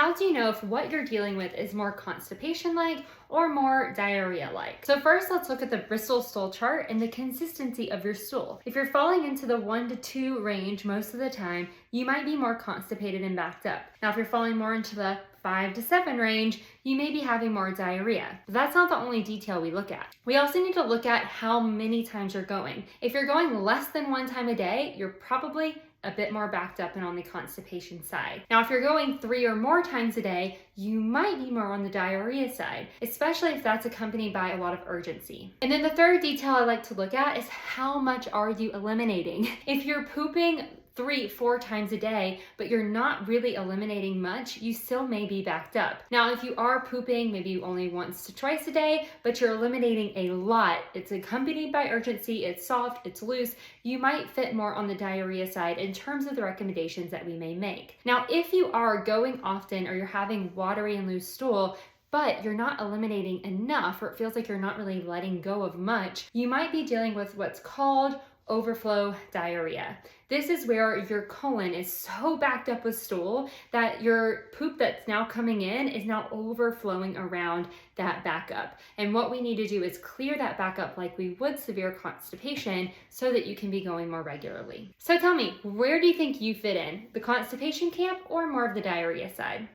how do you know if what you're dealing with is more constipation-like or more diarrhea-like? So first, let's look at the Bristol stool chart and the consistency of your stool. If you're falling into the 1 to 2 range most of the time, you might be more constipated and backed up. Now, if you're falling more into the 5 to 7 range, you may be having more diarrhea. But that's not the only detail we look at. We also need to look at how many times you're going. If you're going less than 1 time a day, you're probably a bit more backed up and on the constipation side. Now, if you're going 3 or more times a day, you might be more on the diarrhea side, especially if that's accompanied by a lot of urgency. And then the third detail I like to look at is how much are you eliminating? If you're pooping 3-4 times a day, but you're not really eliminating much, you still may be backed up. Now, if you are pooping maybe only once to twice a day, but you're eliminating a lot, it's accompanied by urgency, it's soft, it's loose, you might fit more on the diarrhea side in terms of the recommendations that we may make. Now, if you are going often or you're having watery and loose stool, but you're not eliminating enough, or it feels like you're not really letting go of much, you might be dealing with what's called overflow diarrhea. This is where your colon is so backed up with stool that your poop that's now coming in is now overflowing around that backup. And what we need to do is clear that backup like we would severe constipation so that you can be going more regularly. So tell me, where do you think you fit in? The constipation camp or more of the diarrhea side?